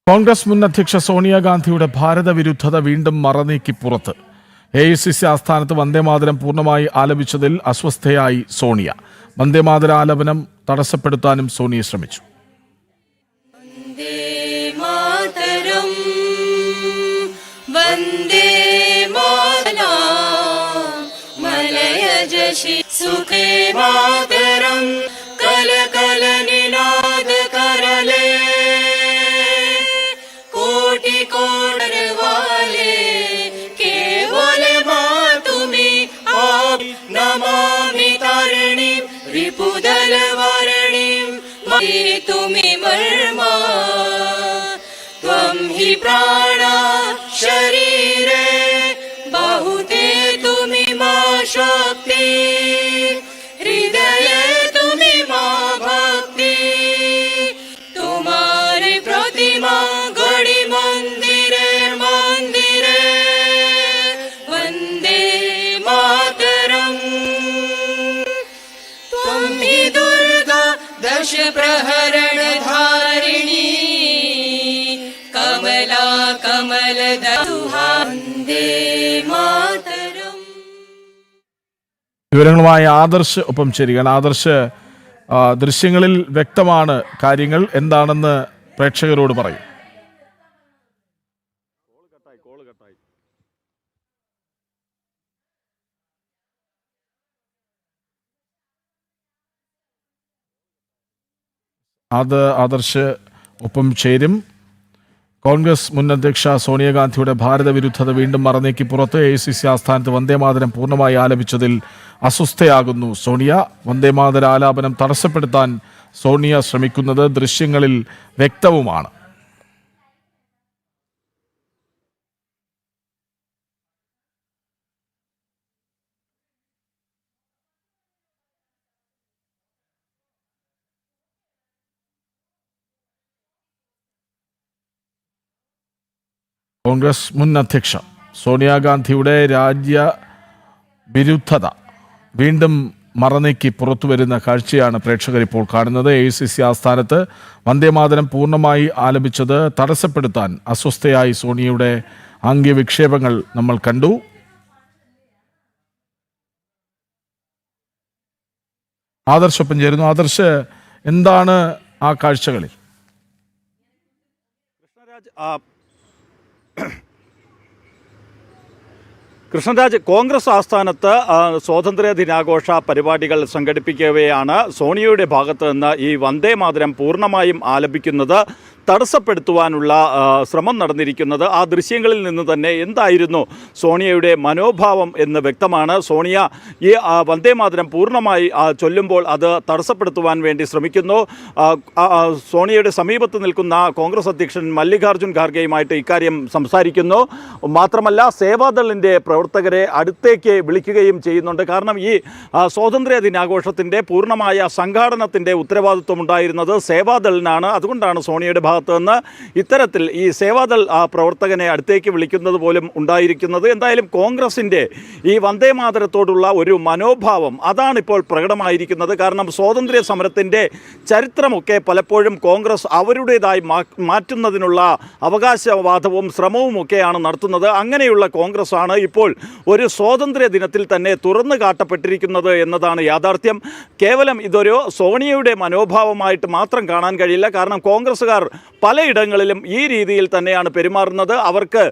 കോൺഗ്രസ് മുൻ അധ്യക്ഷ സോണിയാഗാന്ധിയുടെ ഭാരതവിരുദ്ധത വീണ്ടും മറനീക്കി പുറത്ത്. AICC ആസ്ഥാനത്ത് വന്ദേമാതരം പൂർണ്ണമായി ആലപിച്ചതിൽ അസ്വസ്ഥയായി സോണിയ. വന്ദേമാതര ആലപനം തടസ്സപ്പെടുത്താനും സോണിയ ശ്രമിച്ചു. तुम्ही मर्मा त्वं हि प्राणा शरीरे बहुते तुम्ही मा शक्ति हृदये तुम्ही मा भक्ति तुम्हारी प्रतिमा गड़ी मंदिरे मंदिरे वंदे मातरम त्वं हि दुर्गा दश प्रहरण धारिणी कमला कमल वंदे मातरम. വിവരങ്ങളുമായി ആദർശ് ഒപ്പം ചേരുകയാണ്. ആദർശ്, ദൃശ്യങ്ങളിൽ വ്യക്തമാണ് കാര്യങ്ങൾ. എന്താണെന്ന് പ്രേക്ഷകരോട് പറയും. ആദർശ് ഒപ്പം ചേരും. കോൺഗ്രസ് മുൻ അധ്യക്ഷ സോണിയാഗാന്ധിയുടെ ഭാരതവിരുദ്ധത വീണ്ടും മറനീക്കി പുറത്ത്. AICC ആസ്ഥാനത്ത് വന്ദേമാതരം പൂർണ്ണമായി ആലപിച്ചതിൽ അസ്വസ്ഥയാകുന്നു സോണിയ. വന്ദേമാതര ആലാപനം തടസ്സപ്പെടുത്താൻ സോണിയ ശ്രമിക്കുന്നത് ദൃശ്യങ്ങളിൽ വ്യക്തവുമാണ്. കോൺഗ്രസ് മുൻ അധ്യക്ഷ സോണിയാഗാന്ധിയുടെ രാജ്യവിരുദ്ധത വീണ്ടും മറനീക്കി പുറത്തുവരുന്ന കാഴ്ചയാണ് പ്രേക്ഷകർ ഇപ്പോൾ കാണുന്നത്. AICC ആസ്ഥാനത്ത് വന്ദേമാതരം പൂർണ്ണമായി ആലപിച്ചത് തടസ്സപ്പെടുത്താൻ അസ്വസ്ഥയായി സോണിയയുടെ ആംഗ്യവിക്ഷേപങ്ങൾ നമ്മൾ കണ്ടു. ആദർശൊപ്പം ചേരുന്നു. ആദർശ്, എന്താണ് ആ കാഴ്ചകളിൽ? കൃഷ്ണരാജ്, കോൺഗ്രസ് ആസ്ഥാനത്ത് സ്വാതന്ത്ര്യ ദിനാഘോഷ പരിപാടികൾ സംഘടിപ്പിക്കവെയാണ് സോണിയയുടെ ഭാഗത്ത് നിന്ന് ഈ വന്ദേമാതരം പൂർണ്ണമായും ആലപിക്കുന്നത് തടസ്സപ്പെടുത്തുവാനുള്ള ശ്രമം നടന്നിരിക്കുന്നത്. ആ ദൃശ്യങ്ങളിൽ നിന്ന് തന്നെ എന്തായിരുന്നു സോണിയയുടെ മനോഭാവം എന്ന് വ്യക്തമാണ്. സോണിയ ഈ വന്ദേമാതരം പൂർണ്ണമായി ചൊല്ലുമ്പോൾ അത് തടസ്സപ്പെടുത്തുവാൻ വേണ്ടി ശ്രമിക്കുന്നു. സോണിയയുടെ സമീപത്ത് നിൽക്കുന്ന കോൺഗ്രസ് അധ്യക്ഷൻ മല്ലികാർജുൻ ഖാർഗെയുമായിട്ട് ഇക്കാര്യം സംസാരിക്കുന്നു. മാത്രമല്ല, സേവാദളിൻ്റെ പ്രവർത്തകരെ അടുത്തേക്ക് വിളിക്കുകയും ചെയ്യുന്നുണ്ട്. കാരണം ഈ സ്വാതന്ത്ര്യ ദിനാഘോഷത്തിൻ്റെ പൂർണ്ണമായ സംഘാടനത്തിൻ്റെ ഉത്തരവാദിത്വം ഉണ്ടായിരുന്നത് സേവാദളിനാണ്. അതുകൊണ്ടാണ് സോണിയയുടെ ഭാഗത്ത് നിന്ന് ഇത്തരത്തിൽ ഈ സേവാദൾ പ്രവർത്തകനെ അടുത്തേക്ക് വിളിക്കുന്നത് പോലും ഉണ്ടായിരിക്കുന്നത്. എന്തായാലും കോൺഗ്രസിൻ്റെ ഈ വന്ദേമാതരത്തോടുള്ള ഒരു മനോഭാവം അതാണിപ്പോൾ പ്രകടമായിരിക്കുന്നത്. കാരണം സ്വാതന്ത്ര്യ സമരത്തിൻ്റെ ചരിത്രമൊക്കെ പലപ്പോഴും കോൺഗ്രസ് അവരുടേതായി മാറ്റുന്നതിനുള്ള അവകാശവാദവും ശ്രമവുമൊക്കെയാണ് നടത്തുന്നത്. അങ്ങനെയുള്ള കോൺഗ്രസ് ആണ് ഇപ്പോൾ ഒരു സ്വാതന്ത്ര്യ ദിനത്തിൽ തന്നെ തുറന്നു കാട്ടപ്പെട്ടിരിക്കുന്നത് എന്നതാണ് യാഥാർത്ഥ്യം. കേവലം ഇതൊരു സോണിയയുടെ മനോഭാവമായിട്ട് മാത്രം കാണാൻ കഴിയില്ല. കാരണം കോൺഗ്രസ്സുകാർ പലയിടങ്ങളിലും ഈ രീതിയിൽ തന്നെയാണ് പെരുമാറുന്നത്. അവർക്ക്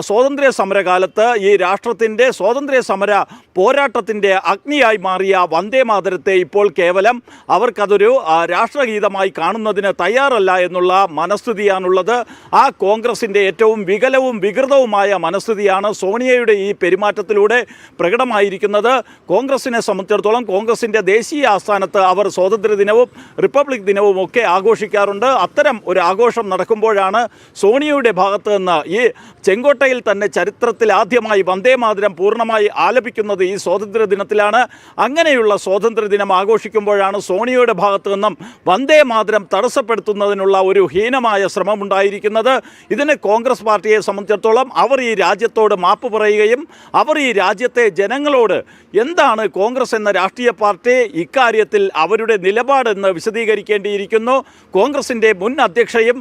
സ്വാതന്ത്ര്യ സമരകാലത്ത് ഈ രാഷ്ട്രത്തിൻ്റെ സ്വാതന്ത്ര്യ സമര പോരാട്ടത്തിൻ്റെ അഗ്നിയായി മാറിയ വന്ദേമാതരത്തെ ഇപ്പോൾ കേവലം അവർക്കതൊരു രാഷ്ട്രഗീതമായി കാണുന്നതിന് തയ്യാറല്ല എന്നുള്ള മനസ്ഥിതിയാണുള്ളത്. ആ കോൺഗ്രസിൻ്റെ ഏറ്റവും വികലവും വികൃതവുമായ മനസ്ഥിതിയാണ് സോണിയയുടെ ഈ പെരുമാറ്റത്തിലൂടെ പ്രകടമായിരിക്കുന്നത്. കോൺഗ്രസിനെ സംബന്ധിച്ചിടത്തോളം കോൺഗ്രസിൻ്റെ ദേശീയ ആസ്ഥാനത്ത് അവർ സ്വാതന്ത്ര്യ ദിനവും റിപ്പബ്ലിക് ദിനവും ഒക്കെ ആഘോഷിക്കാറുണ്ട്. അത്തരം ഒരു ആഘോഷം നടക്കുമ്പോഴാണ് സോണിയയുടെ ഭാഗത്ത് നിന്ന് ഈ ചെങ്കോട്ടയിൽ തന്നെ ചരിത്രത്തിൽ ആദ്യമായി വന്ദേമാതരം പൂർണ്ണമായി ആലപിക്കുന്നത് ഈ സ്വാതന്ത്ര്യ ദിനത്തിലാണ്. അങ്ങനെയുള്ള സ്വാതന്ത്ര്യ ദിനം ആഘോഷിക്കുമ്പോഴാണ് സോണിയയുടെ ഭാഗത്തു നിന്നും വന്ദേമാതരം തടസ്സപ്പെടുത്തുന്നതിനുള്ള ഒരു ഹീനമായ ശ്രമമുണ്ടായിരിക്കുന്നത്. ഇതിന് കോൺഗ്രസ് പാർട്ടിയെ സംബന്ധിച്ചിടത്തോളം അവർ ഈ രാജ്യത്തോട് മാപ്പ് പറയുകയും അവർ ഈ രാജ്യത്തെ ജനങ്ങളോട് എന്താണ് കോൺഗ്രസ് എന്ന രാഷ്ട്രീയ പാർട്ടി ഇക്കാര്യത്തിൽ അവരുടെ നിലപാടെന്ന് വിശദീകരിക്കേണ്ടിയിരിക്കുന്നു. കോൺഗ്രസിൻ്റെ മുൻ അധ്യക്ഷ ഇത്രയും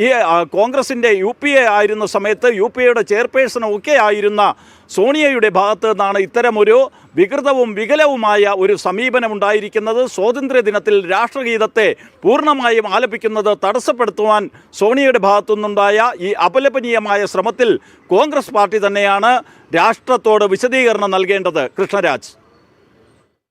ഈ കോൺഗ്രസിൻ്റെ UPA ആയിരുന്ന സമയത്ത് UPAയുടെ ചെയർപേഴ്സണും ഒക്കെ ആയിരുന്ന സോണിയയുടെ ഭാഗത്ത് നിന്നാണ് ഇത്തരമൊരു വികൃതവും വികലവുമായ ഒരു സമീപനമുണ്ടായിരിക്കുന്നത്. സ്വാതന്ത്ര്യദിനത്തിൽ രാഷ്ട്രഗീതത്തെ പൂർണ്ണമായും ആലപിക്കുന്നത് തടസ്സപ്പെടുത്തുവാൻ സോണിയയുടെ ഭാഗത്തുനിന്നുണ്ടായ ഈ അപലപനീയമായ ശ്രമത്തിൽ കോൺഗ്രസ് പാർട്ടി തന്നെയാണ് രാഷ്ട്രത്തോട് വിശദീകരണം നൽകേണ്ടത്. കൃഷ്ണരാജ്.